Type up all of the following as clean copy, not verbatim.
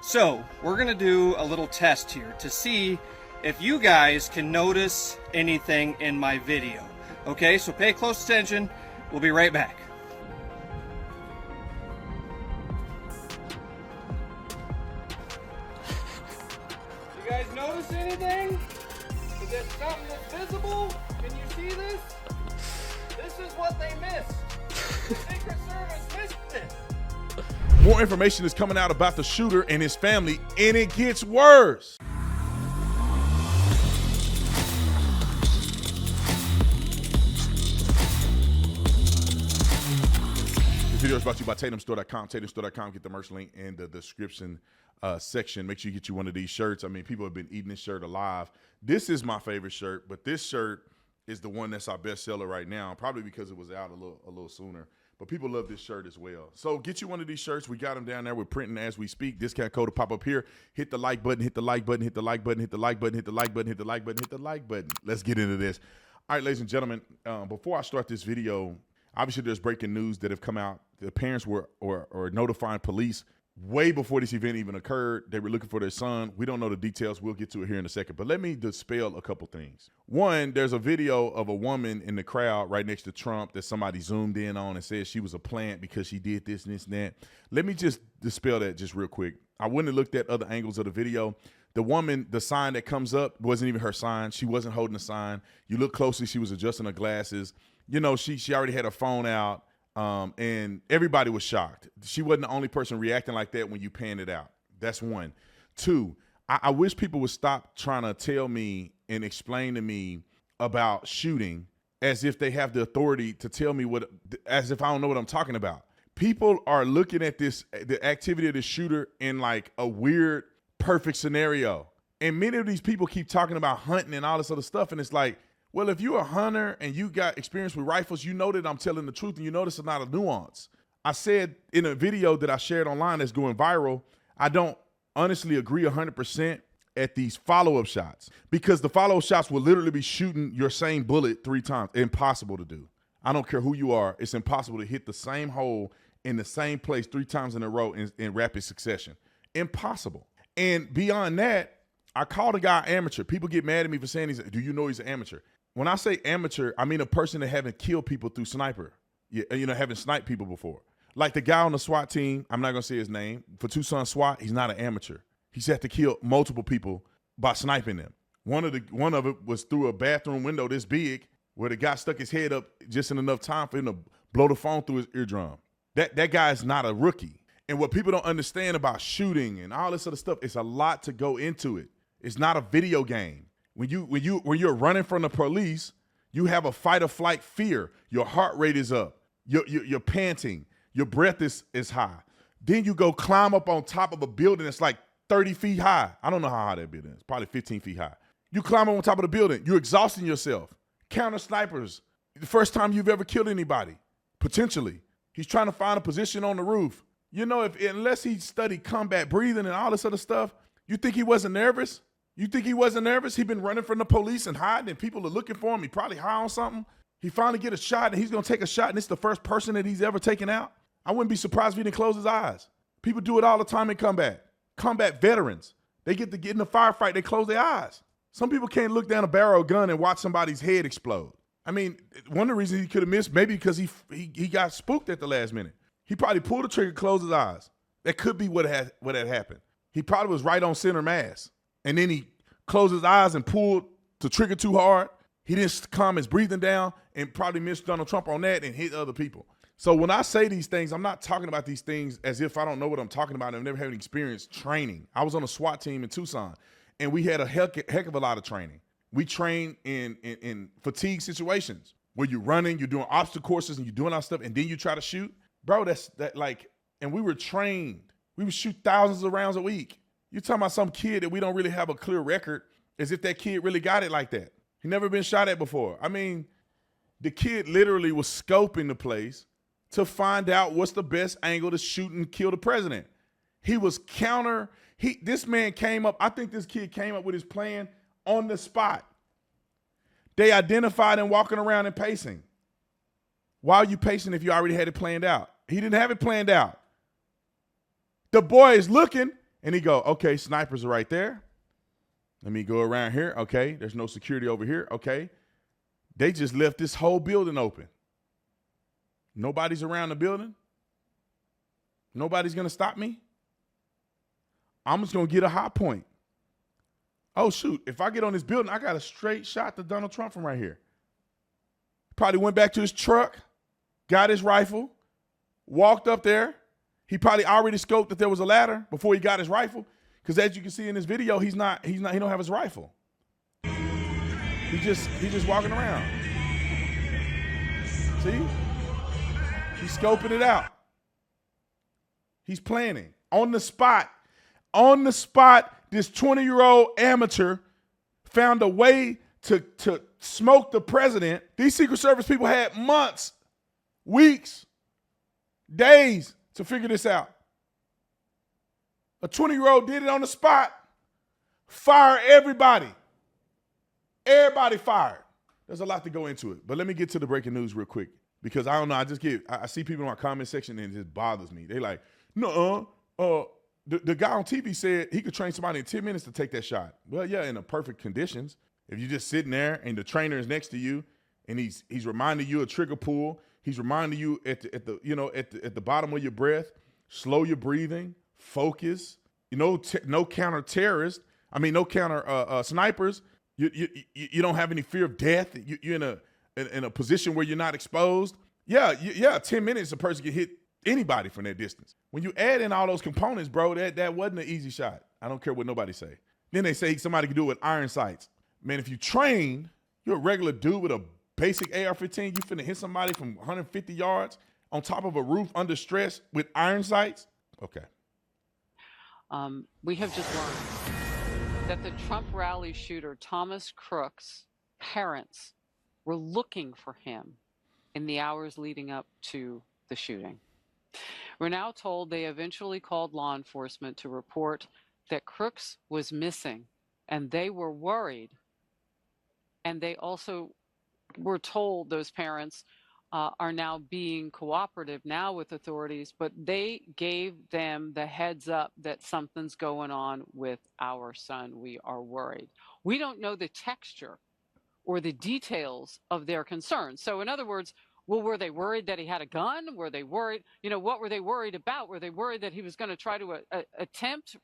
So, we're gonna do a little test here to see if you guys can notice anything in my video. Okay, so pay close attention. We'll be right back. You guys notice anything? Is it something that's visible? Can you see this? This is what they missed. The Secret Service missed this. More information is coming out about the shooter and his family, and it gets worse. This video is brought to you by TatumStore.com. TatumStore.com. Get the merch link in the description section. Make sure you get you one of these shirts. I mean, people have been eating this shirt alive. This is my favorite shirt, but this shirt is the one that's our best seller right now, probably because it was out a little sooner. But people love this shirt as well. So get you one of these shirts. We got them down there. We're printing as we speak. Discount code will pop up here. Hit the like button, hit the like button, hit the like button, hit the like button, hit the like button, hit the like button, hit the like button. Let's get into this. All right, ladies and gentlemen, before I start this video, obviously there's breaking news that have come out. The parents were notifying police way before this event even occurred. They were looking for their son. We don't know the details. We'll get to it here in a second. But let me dispel a couple things. One, there's a video of a woman in the crowd right next to Trump that somebody zoomed in on and said she was a plant because she did this and this and that. Let me just dispel that just real quick. I wouldn't have looked at other angles of the video. The woman, the sign that comes up wasn't even her sign. She wasn't holding a sign. You look closely, she was adjusting her glasses. You know, she already had her phone out. And everybody was shocked. She wasn't the only person reacting like that when you pan it out. That's one. Two, I wish people would stop trying to tell me and explain to me about shooting as if they have the authority to tell me as if I don't know what I'm talking about. People are looking at the activity of the shooter in like a weird, perfect scenario. And many of these people keep talking about hunting and all this other stuff. And it's like, well, if you're a hunter and you got experience with rifles, you know that I'm telling the truth and you know this is not a nuance. I said in a video that I shared online that's going viral, I don't honestly agree 100% at these follow-up shots because the follow-up shots will literally be shooting your same bullet 3 times. Impossible to do. I don't care who you are. It's impossible to hit the same hole in the same place 3 times in a row in rapid succession. Impossible. And beyond that, I call the guy amateur. People get mad at me for saying do you know he's an amateur? When I say amateur, I mean a person that haven't killed people through sniper. Haven't sniped people before. Like the guy on the SWAT team, I'm not gonna say his name, for Tucson SWAT, he's not an amateur. He's had to kill multiple people by sniping them. One of it was through a bathroom window this big where the guy stuck his head up just in enough time for him to blow the phone through his eardrum. That guy is not a rookie. And what people don't understand about shooting and all this other stuff, it's a lot to go into it. It's not a video game. When you're running from the police, you have a fight or flight fear. Your heart rate is up. You're panting. Your breath is high. Then you go climb up on top of a building that's like 30 feet high. I don't know how high that building is. Probably 15 feet high. You climb up on top of the building. You're exhausting yourself. Counter snipers. The first time you've ever killed anybody, potentially. He's trying to find a position on the roof. You know, unless he studied combat breathing and all this other stuff, you think he wasn't nervous? You think he wasn't nervous? He'd been running from the police and hiding, and people are looking for him. He probably high on something. He finally get a shot, and he's going to take a shot, and it's the first person that he's ever taken out. I wouldn't be surprised if he didn't close his eyes. People do it all the time in combat. Combat veterans, they get in the firefight, they close their eyes. Some people can't look down a barrel of a gun and watch somebody's head explode. I mean, one of the reasons he could have missed, maybe because he got spooked at the last minute. He probably pulled the trigger, closed his eyes. That could be what had happened. He probably was right on center mass. And then he closed his eyes and pulled the trigger too hard. He didn't calm his breathing down and probably missed Donald Trump on that and hit other people. So when I say these things, I'm not talking about these things as if I don't know what I'm talking about and I've never had any experience training. I was on a SWAT team in Tucson, and we had a heck of a lot of training. We train in fatigue situations where you're running, you're doing obstacle courses, and you're doing all stuff, and then you try to shoot. Bro, and we were trained. We would shoot thousands of rounds a week. You're talking about some kid that we don't really have a clear record as if that kid really got it like that. He never been shot at before. I mean, the kid literally was scoping the place to find out what's the best angle to shoot and kill the president. He was this man came up, I think this kid came up with his plan on the spot. They identified him walking around and pacing. Why are you pacing if you already had it planned out? He didn't have it planned out. The boy is looking, And he go, okay, snipers are right there. Let me go around here. Okay, there's no security over here. Okay. They just left this whole building open. Nobody's around the building. Nobody's going to stop me. I'm just going to get a high point. Oh, shoot. If I get on this building, I got a straight shot to Donald Trump from right here. Probably went back to his truck, got his rifle, walked up there. He probably already scoped that there was a ladder before he got his rifle. Because as you can see in this video, he don't have his rifle. He's just walking around. See? He's scoping it out. He's planning. On the spot, this 20-year-old amateur found a way to smoke the president. These Secret Service people had months, weeks, days to figure this out. A 20-year-old did it on the spot. Fire everybody. Everybody fired. There's a lot to go into it. But let me get to the breaking news real quick. Because I don't know, I see people in my comment section and it just bothers me. They like, no, the guy on TV said he could train somebody in 10 minutes to take that shot. Well, yeah, in the perfect conditions. If you're just sitting there and the trainer is next to you and he's reminding you of trigger pull, he's reminding you at the bottom of your breath, slow your breathing, focus, no counter terrorists. I mean, no counter snipers. You don't have any fear of death. You're in a position where you're not exposed. Yeah, 10 minutes a person can hit anybody from that distance. When you add in all those components, bro, that wasn't an easy shot. I don't care what nobody say. Then they say somebody can do it with iron sights. Man, if you train, you're a regular dude with a basic AR-15, you finna hit somebody from 150 yards on top of a roof under stress with iron sights? Okay. We have just learned that the Trump rally shooter, Thomas Crook's parents were looking for him in the hours leading up to the shooting. We're now told they eventually called law enforcement to report that Crooks was missing, and they were worried. And they also were told, those parents are now being cooperative now with authorities, but they gave them the heads up that something's going on with our son. We are worried. We don't know the texture or the details of their concerns. So in other words, well, were they worried that he had a gun? Were they worried? What were they worried about? Were they worried that he was going to try to attempt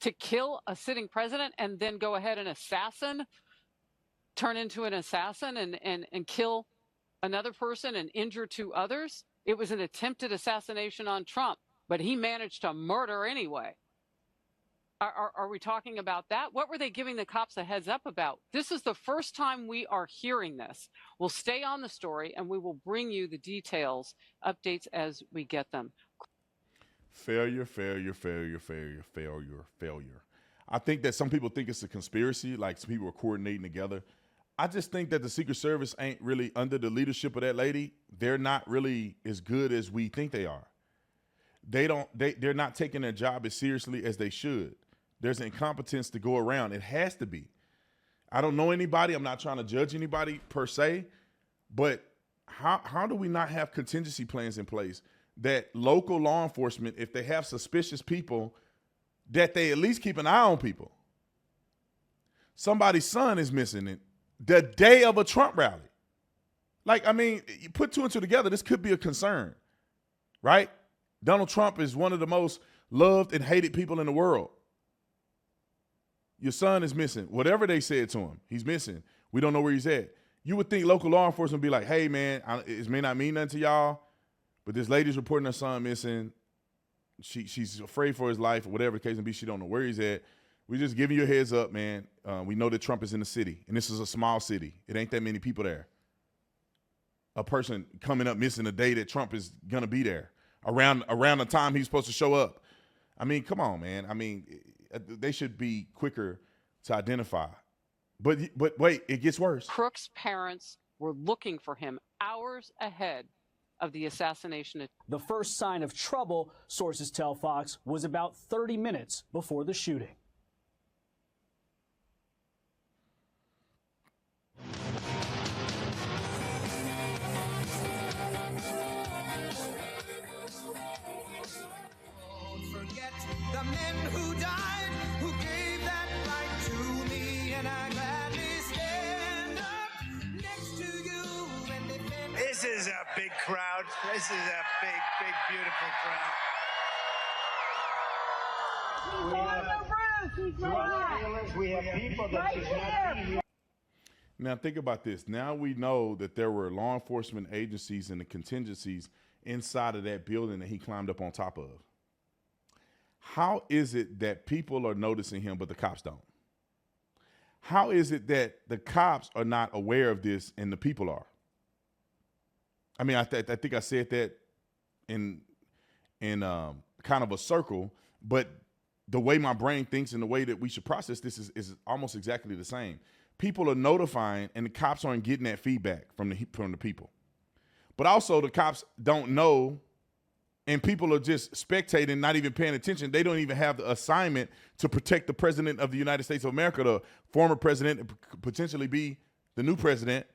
to kill a sitting president and then go ahead and turn into an assassin and kill another person and injure two others? It was an attempted assassination on Trump, but he managed to murder anyway. Are we talking about that? What were they giving the cops a heads up about? This is the first time we are hearing this. We'll stay on the story and we will bring you the details, updates as we get them. Failure. I think that some people think it's a conspiracy, like some people are coordinating together. I just think that the Secret Service ain't really under the leadership of that lady. They're not really as good as we think they are. They're not taking their job as seriously as they should. There's incompetence to go around. It has to be. I don't know anybody. I'm not trying to judge anybody per se, but how do we not have contingency plans in place that local law enforcement, if they have suspicious people, that they at least keep an eye on people? Somebody's son is missing the day of a Trump rally. Like, I mean, you put two and two together, this could be a concern, right? Donald Trump is one of the most loved and hated people in the world. Your son is missing. Whatever they said to him, he's missing. We don't know where he's at. You would think local law enforcement would be like, hey, man, it may not mean nothing to y'all, but this lady's reporting her son missing. She's afraid for his life or whatever the case may be. She don't know where he's at. We're just giving you a heads up, man. We know that Trump is in the city, and this is a small city. It ain't that many people there. A person coming up missing the day that Trump is going to be there, around the time he's supposed to show up. I mean, come on, man. I mean, they should be quicker to identify. But wait, it gets worse. Crook's parents were looking for him hours ahead of the assassination. The first sign of trouble, sources tell Fox, was about 30 minutes before the shooting. Forget the men who died. This is a big, big, beautiful crowd. We have people that should not be here. Now think about this. Now we know that there were law enforcement agencies and the contingencies inside of that building that he climbed up on top of. How is it that people are noticing him but the cops don't? How is it that the cops are not aware of this and the people are? I mean, I think I said that in kind of a circle, but the way my brain thinks and the way that we should process this is almost exactly the same. People are notifying, and the cops aren't getting that feedback from the people. But also, the cops don't know, and people are just spectating, not even paying attention. They don't even have the assignment to protect the president of the United States of America, the former president, and potentially be the new president.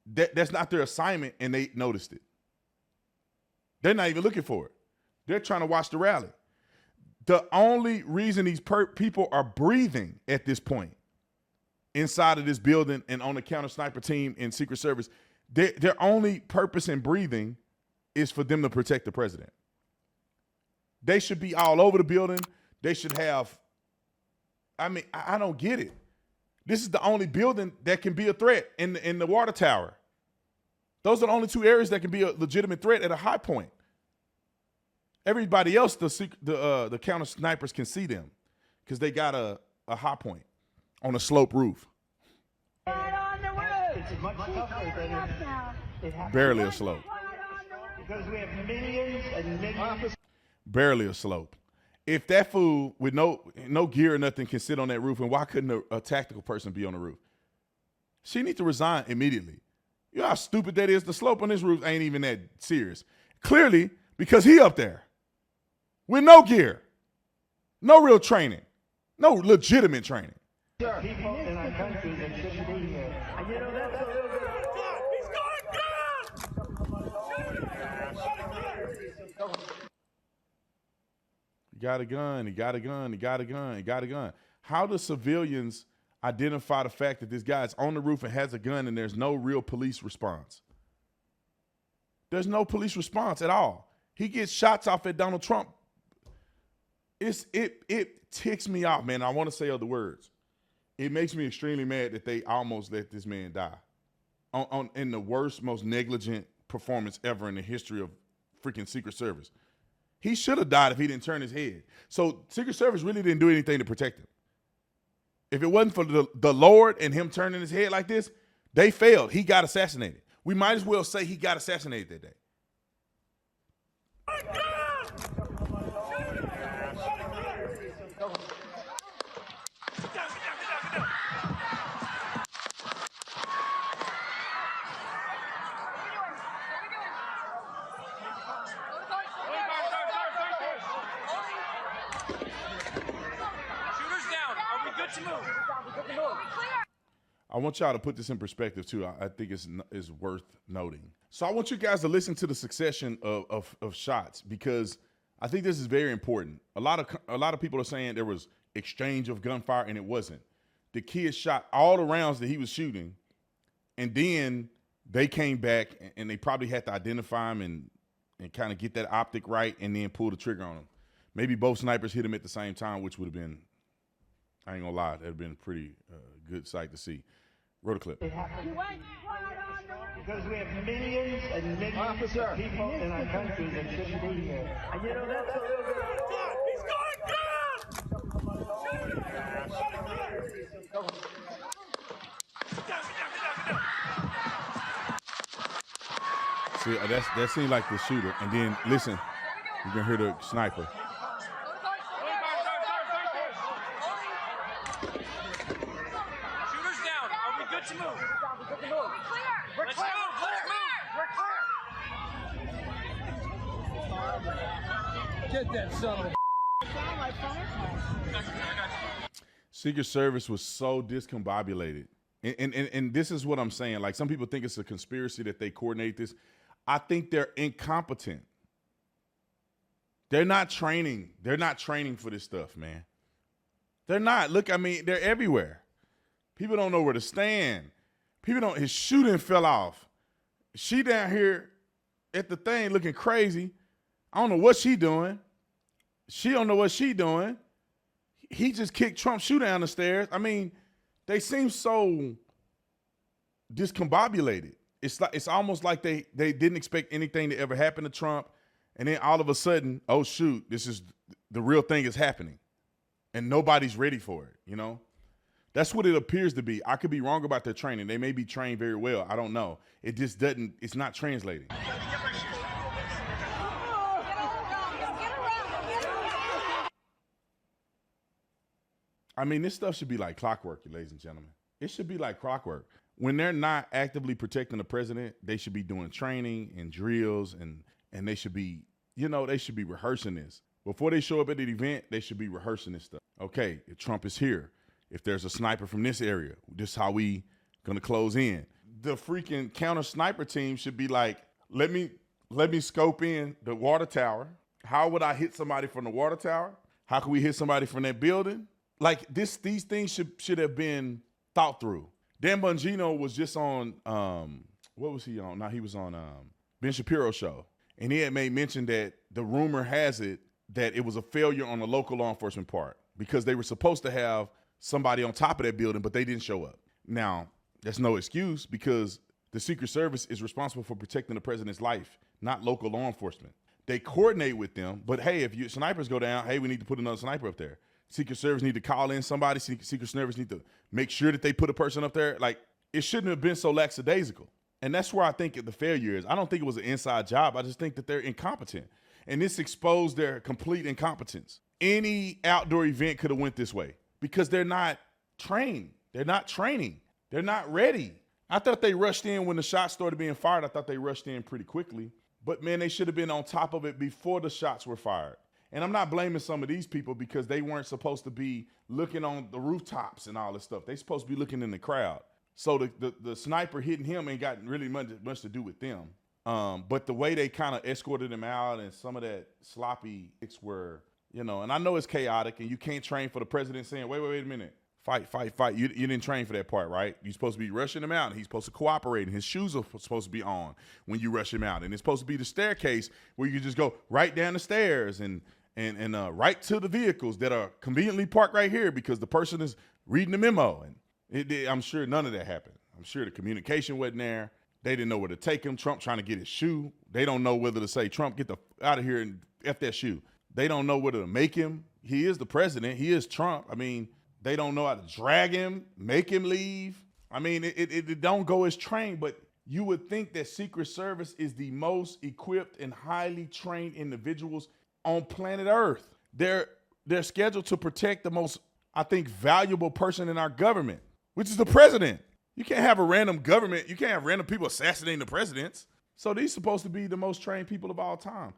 That's not their assignment, and they noticed it. They're not even looking for it. They're trying to watch the rally. The only reason these people are breathing at this point inside of this building and on the counter sniper team in Secret Service, their only purpose in breathing is for them to protect the president. They should be all over the building. They should have, I mean, I don't get it. This is the only building that can be a threat in the water tower. Those are the only two areas that can be a legitimate threat at a high point. Everybody else, the counter snipers can see them because they got a high point on a slope roof. It's much tougher than it happens. Barely a slope. Because we have millions and millions. Barely a slope. If that fool with no gear or nothing can sit on that roof, and why couldn't a tactical person be on the roof? She needs to resign immediately. You know how stupid that is? The slope on this roof ain't even that serious. Clearly, because he up there with no gear, no real training, no legitimate training. There are people in our country that shouldn't be here. And you know, that's a little bit. He got a gun, he got a gun, he got a gun, he got a gun. How do civilians identify the fact that this guy's on the roof and has a gun and there's no real police response? There's no police response at all. He gets shots off at Donald Trump. It ticks me off, man. I want to say other words. It makes me extremely mad that they almost let this man die in the worst, most negligent performance ever in the history of freaking Secret Service. He should have died if he didn't turn his head. So Secret Service really didn't do anything to protect him. If it wasn't for the Lord and him turning his head like this, they failed. He got assassinated. We might as well say he got assassinated that day. I want y'all to put this in perspective too. I think it's worth noting. So I want you guys to listen to the succession of shots because I think this is very important. A lot of people are saying there was exchange of gunfire and it wasn't. The kid shot all the rounds that he was shooting, and then they came back and they probably had to identify him and kind of get that optic right and then pull the trigger on him. Maybe both snipers hit him at the same time, which would have been, I ain't gonna lie, that'd have been a pretty good sight to see. Roll the clip. Because we have millions and millions of people in our country that shouldn't be here. And you know, that's a little bit. He's got a gun! See, that seemed like the shooter. And then, listen, you can hear the sniper. Shooter's down. Are we good to move? We're clear. Get that son of a. Secret Service was so discombobulated. And this is what I'm saying. Like, some people think it's a conspiracy that they coordinate this. I think they're incompetent. They're not training. They're not training for this stuff, man. They're not. Look, I mean, they're everywhere. People don't know where to stand. His shooting fell off. She down here at the thing looking crazy. I don't know what she doing. She don't know what she doing. He just kicked Trump's shoe down the stairs. I mean, they seem so discombobulated. It's almost like they didn't expect anything to ever happen to Trump, and then all of a sudden, oh shoot, this is the real thing is happening, and nobody's ready for it. You know, that's what it appears to be. I could be wrong about their training. They may be trained very well. I don't know. It just doesn't. It's not translating. I mean, this stuff should be like clockwork, ladies and gentlemen. It should be like clockwork. When they're not actively protecting the president, they should be doing training and drills, and they should be, they should be rehearsing this. Before they show up at the event, they should be rehearsing this stuff. Okay, if Trump is here, if there's a sniper from this area, this is how we gonna close in. The freaking counter sniper team should be like, let me scope in the water tower. How would I hit somebody from the water tower? How can we hit somebody from that building? Like these things should have been thought through. Dan Bongino was just on, what was he on? Now he was on Ben Shapiro's show. And he had made mention that the rumor has it that it was a failure on the local law enforcement part because they were supposed to have somebody on top of that building, but they didn't show up. Now, that's no excuse because the Secret Service is responsible for protecting the president's life, not local law enforcement. They coordinate with them, but hey, if your snipers go down, hey, we need to put another sniper up there. Secret Service need to call in somebody. Secret Service need to make sure that they put a person up there. Like, it shouldn't have been so lackadaisical. And that's where I think the failure is. I don't think it was an inside job. I just think that they're incompetent. And this exposed their complete incompetence. Any outdoor event could have went this way because they're not trained. They're not training. They're not ready. I thought they rushed in when the shots started being fired. I thought they rushed in pretty quickly. But, man, they should have been on top of it before the shots were fired. And I'm not blaming some of these people because they weren't supposed to be looking on the rooftops and all this stuff. They're supposed to be looking in the crowd. So the sniper hitting him ain't got really much to do with them. But the way they kind of escorted him out and some of that sloppy acts were, and I know it's chaotic and you can't train for the president saying, wait a minute, fight. You didn't train for that part, right? You're supposed to be rushing him out and he's supposed to cooperate and his shoes are supposed to be on when you rush him out. And it's supposed to be the staircase where you just go right down the stairs and right to the vehicles that are conveniently parked right here because the person is reading the memo. And I'm sure none of that happened. I'm sure the communication wasn't there. They didn't know where to take him. Trump trying to get his shoe. They don't know whether to say, Trump, get the out of here and F that shoe. They don't know whether to make him. He is the president. He is Trump. I mean, they don't know how to drag him, make him leave. I mean, it don't go as trained, but you would think that Secret Service is the most equipped and highly trained individuals on planet Earth. They're scheduled to protect the most, I think, valuable person in our government, which is the president. You can't have a random government. You can't have random people assassinating the presidents. So these supposed to be the most trained people of all time.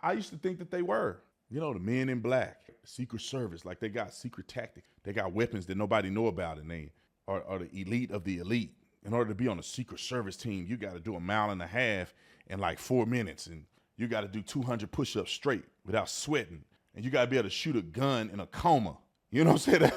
I used to think that they were. The men in black, Secret Service, like they got secret tactics. They got weapons that nobody know about, and they are the elite of the elite. In order to be on a Secret Service team, you got to do 1.5 miles in like 4 minutes, and you got to do 200 push-ups straight without sweating, and you got to be able to shoot a gun in a coma. You know what I'm saying?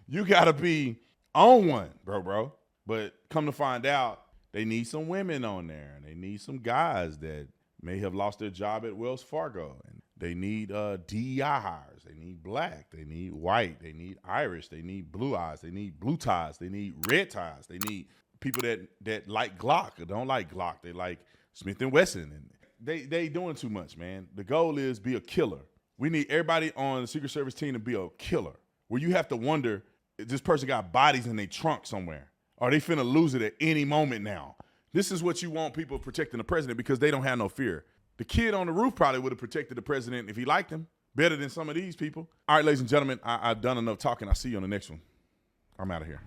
You got to be on one, bro. But come to find out, they need some women on there, and they need some guys that may have lost their job at Wells Fargo, and they need DEI hires. They need black. They need white. They need Irish. They need blue eyes. They need blue ties. They need red ties. They need people that like Glock or don't like Glock. They like Smith & Wesson. And they doing too much, man. The goal is be a killer. We need everybody on the Secret Service team to be a killer, where you have to wonder, if this person got bodies in their trunk somewhere. Are they finna lose it at any moment now? This is what you want people protecting the president because they don't have no fear. The kid on the roof probably would have protected the president if he liked him better than some of these people. All right, ladies and gentlemen, I've done enough talking. I'll see you on the next one. I'm out of here.